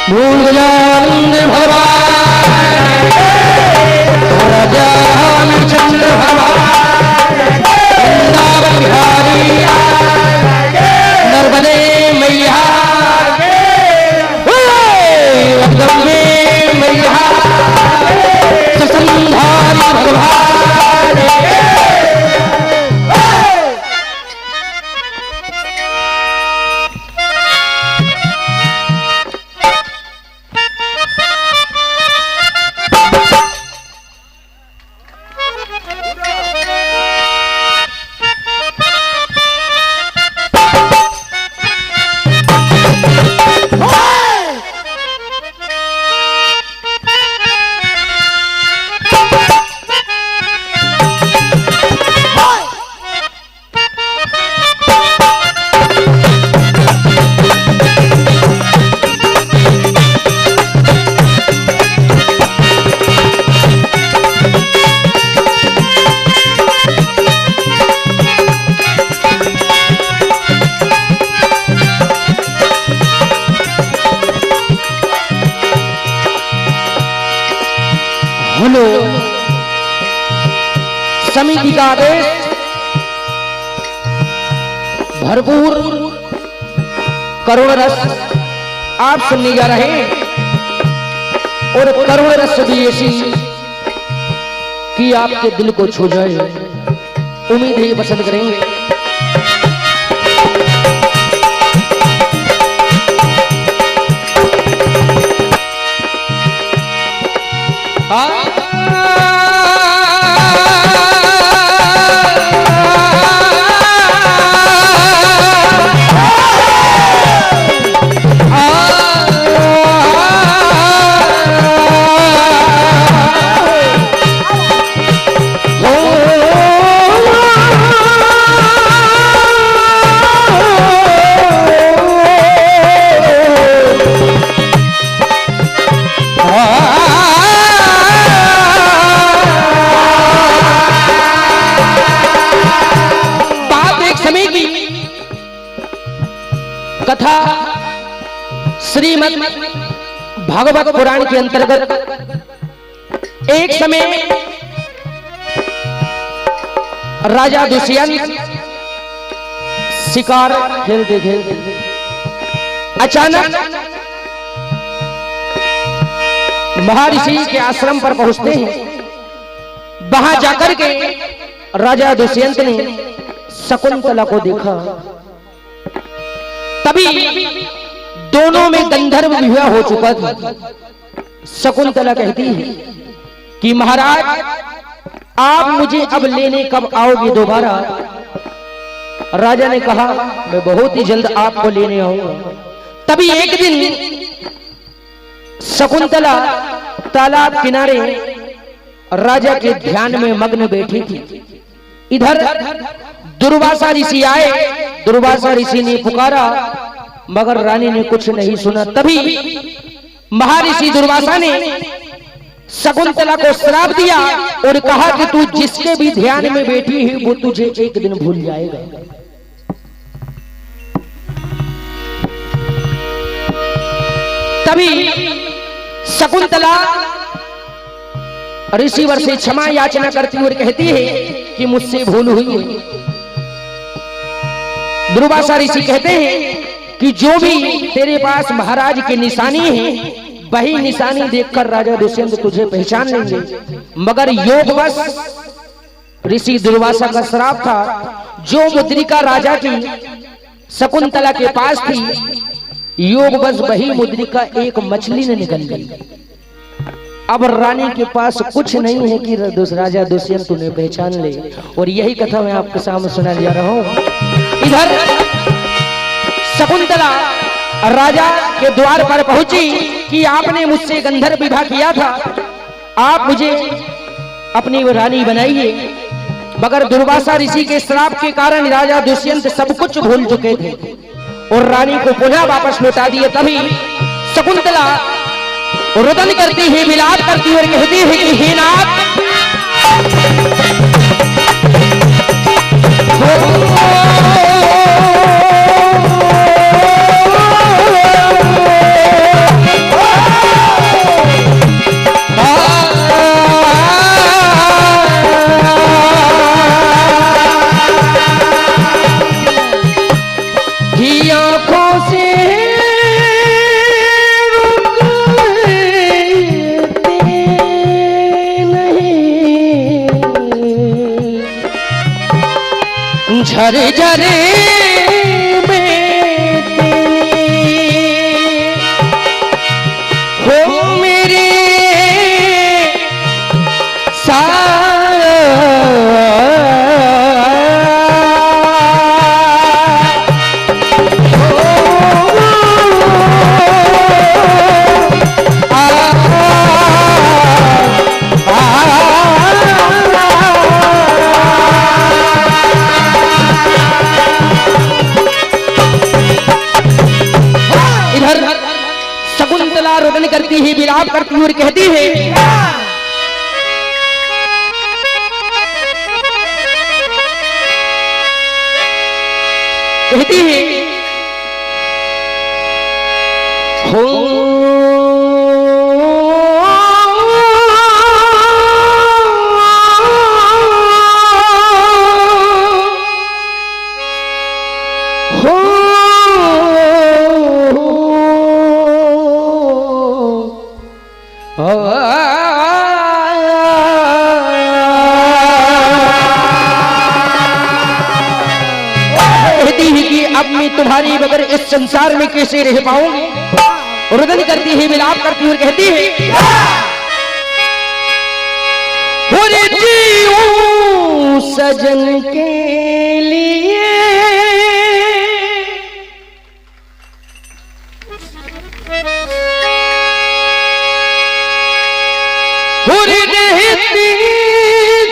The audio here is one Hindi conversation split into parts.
भूल गजानंद भगवान राजा चंद्र भगवान वृंदावन बिहारी नर्मदे मैया वृंदावन मैया ससंधारी भगवान समिति का आदेश भरपूर करुण रस आप सुनने जा रहे हैं और करुण रस भी ऐसी कि आपके दिल को छू जाए। उम्मीद है ये पसंद करेंगे। कथा श्रीमद् भागवत पुराण के अंतर्गत एक समय राजा दुष्यंत शिकार खेलते खेलते अचानक महर्षि के आश्रम पर पहुंचते हैं। वहां जाकर के राजा दुष्यंत ने शकुंतला को देखा। तभी दोनों में गंधर्व विवाह हो चुका था। शकुंतला कहती है कि महाराज आप मुझे अब लेने कब आओगे दोबारा? राजा ने कहा मैं बहुत ही जल्द आपको लेने आऊंगा। तभी एक दिन शकुंतला तालाब किनारे राजा के ध्यान में मग्न बैठी थी। इधर दुर्वासा ऋषि आए। दुर्वासा ऋषि ने पुकारा मगर रानी ने कुछ नहीं सुना। तभी महर्षि दुर्वासा ने शकुंतला को श्राप दिया और कहा कि तू जिसके भी ध्यान में बैठी है वो तुझे एक दिन भूल जाएगा। तभी शकुंतला ऋषिवर से क्षमा याचना करती हुई कहती है कि मुझसे भूल हुई है। दुर्वासा ऋषि कहते हैं कि जो भी तेरे पास महाराज की निशानी है वही निशानी देखकर राजा दुष्यंत तुझे पहचान लेंगे। मगर योगवश ऋषि दुर्वासा का श्राप था। जो मुद्रिका राजा की शकुंतला के पास थी योगवश वही मुद्रिका एक मछली ने निकल गई। अब रानी के पास कुछ नहीं है कि राजा दुष्यंत उन्हें पहचान ले। और यही कथा मैं आपके सामने सुना जा रहा हूं। इधर शकुंतला राजा के द्वार पर पहुंची कि आपने मुझसे गंधर्व विवाह किया था, आप मुझे अपनी रानी बनाइए। मगर दुर्वासा ऋषि के श्राप के कारण राजा दुष्यंत सब कुछ भूल चुके थे और रानी को पुनः वापस लौटा दिए। तभी शकुंतला रुदन करती है, विलाप करती है और कहती है कि हे नाथ ही आंखों से रुकते नहीं, झरझरे रोदन करती है, विलाप करती है और कहती है, कहती है हो तुम्हारी बगैर इस संसार में कैसे रह पाऊंगी। रुदन करती है, विलाप करती है और कहती है, जीऊं सजन के लिए रहती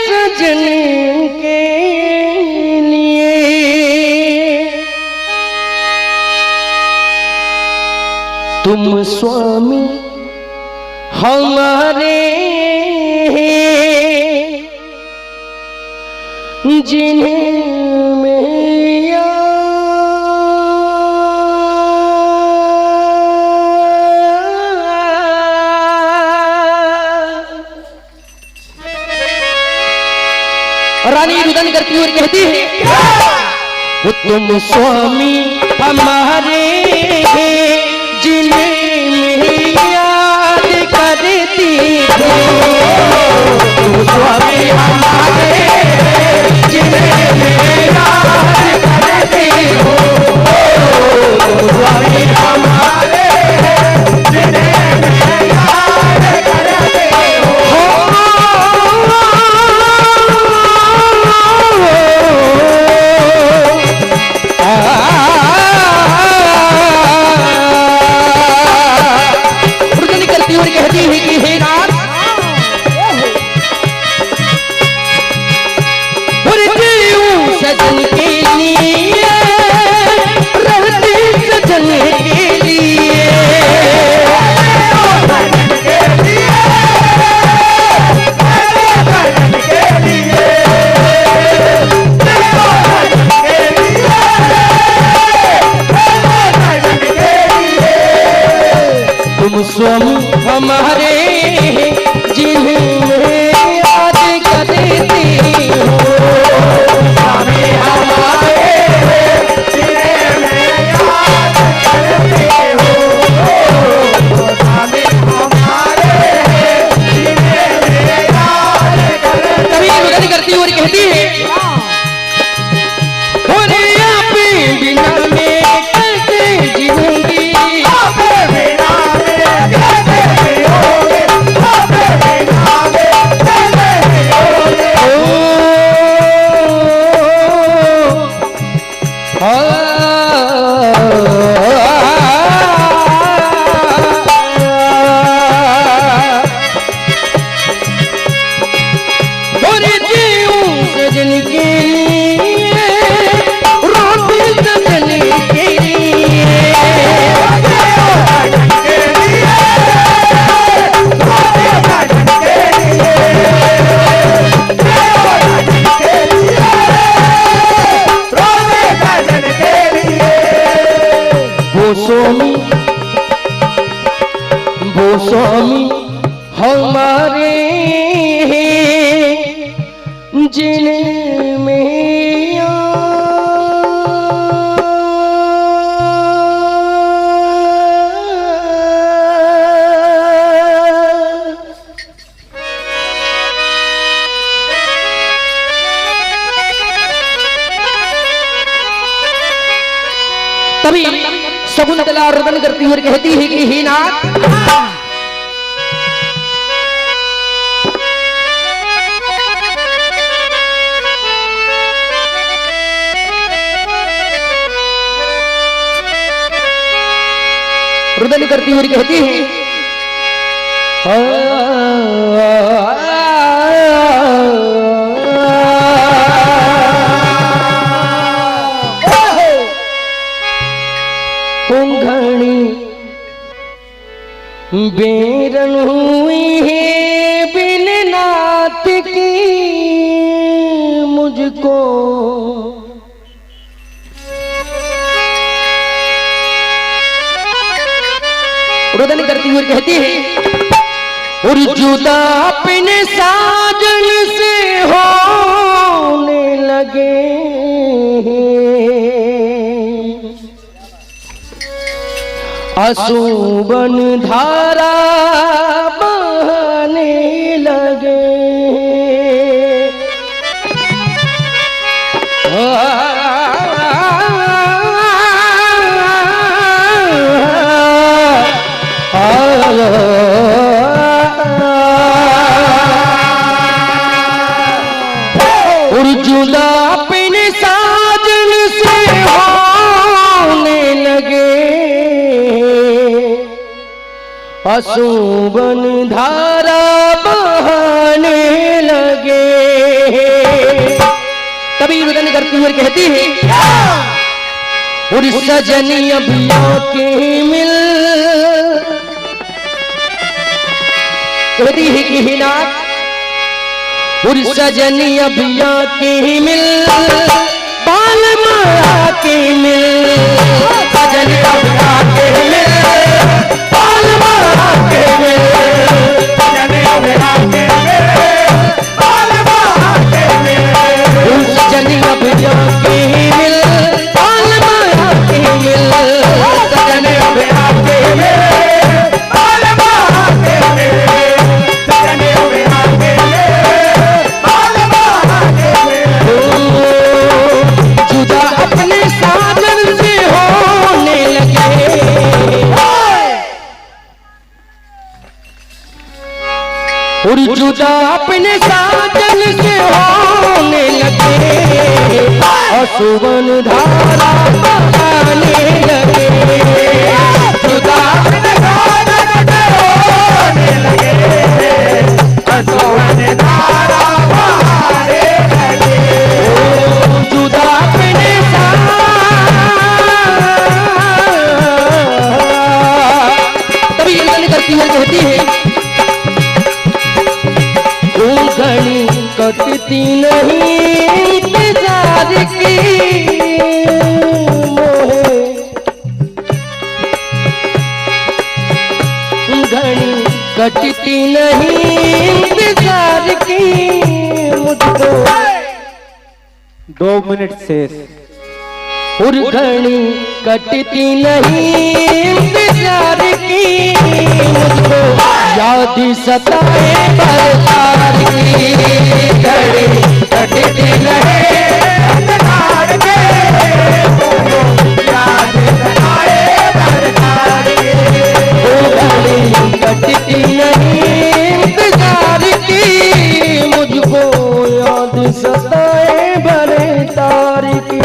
सजन के तुम स्वामी हमारे जिन्हें मैं रानी रुदन करती और कहती है, तुम स्वामी हमारे जिन्हें मैं याद करती हो, तुम स्वामी हमारे जिन्हें मैं याद करती हो, तुम स्वामी हमारे जिन्हें मैं याद करती हो। कहती है कि हे रात सजन के लिए रहती सजन के लिए तुम स्वामी हमारे जिन्हें मैं याद करती हो, स्वामी हमारे जिन्हें मैं याद करती हो, स्वामी हमारे जिन्हें मैं याद करती हो। तभी रुदन करती और कहती है, बिना में कैसे जीऊंगी, वो स्वामी हमारे जिन्हें मैं तभी शकुंतला रुदन करती हुई कहती है कि हे नाथ, रुदन करती हुई कहती है बेरन हुई है बिन नाथ की मुझको, रुदन करती हुई कहती है और जुदा अपने साजन से होने लगे, आंसू-बन धारा बहने लगे, और जुदा अपने साजन से होने लगे, आंसू-बन धारा बहने लगे। तभी रुदन करती हुई कहती है और सजनी अभिया के मिल, कहती है कि हे नाथ, और सजनी अभिया के मिल, बाल माया के मिल, सजनी अभिया के मिल, बाल माया के मिल, सजनी अभिया के मिल, बाल माया के मिल, सजनी अभिया के मिल, बाल माया के मिल, सजनी अभिया के मिल, बाल माया के मिल, सजनी अभिया के मिल, जुदा अपने साजन से होने लगे, और जुदा अपने साजन से होने लगे, आंसू-बन धारा बहने लगे, जुदा अपने साजन से होने लगे, आंसू-बन धारा बहने लगे, जुदा अपने तभी रुदन करती हुई कहती है घड़ी कटती नहीं इंतजार की मोहे, घड़ी कटती नहीं इंतजार की मुझको, 2 मिनट शेष, और घड़ी कटती नहीं इंतजार की मुझको, याद सताए बरसात की, घड़ी कटती नहीं इंतजार की मुझको, याद सताए बरसात की, घड़ी कटती नहीं इंतजार की मुझको, याद सताए बरसात की।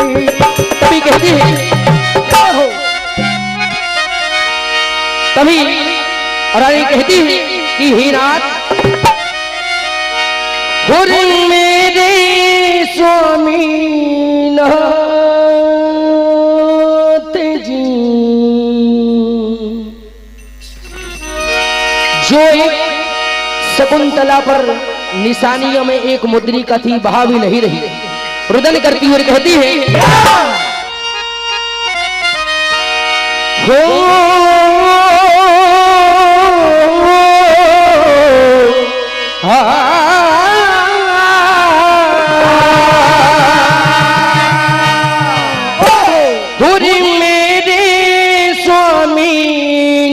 तभी कहती है, तभी रानी कहती है कि हे नाथ, और मेरे स्वामी नाथ जी, जो एक शकुंतला पर निशानियों में एक मुद्रिका थी, वहां भी नहीं रही, रुदन करती हुई कहती है हो धुरी मेरे स्वामी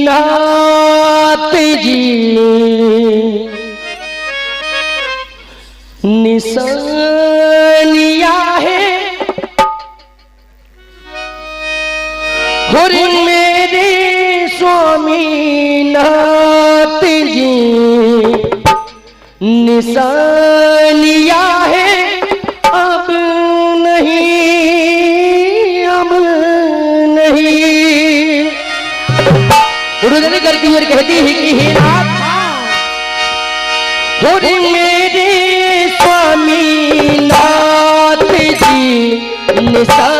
नाथ जी, निशानिया है और मेरे स्वामी नाथ जी निशानिया है अब नहीं, अब नहीं। रुदन करती और कहती है कि हे नाथ, और मेरे स्वामी नाथ जी निशानिया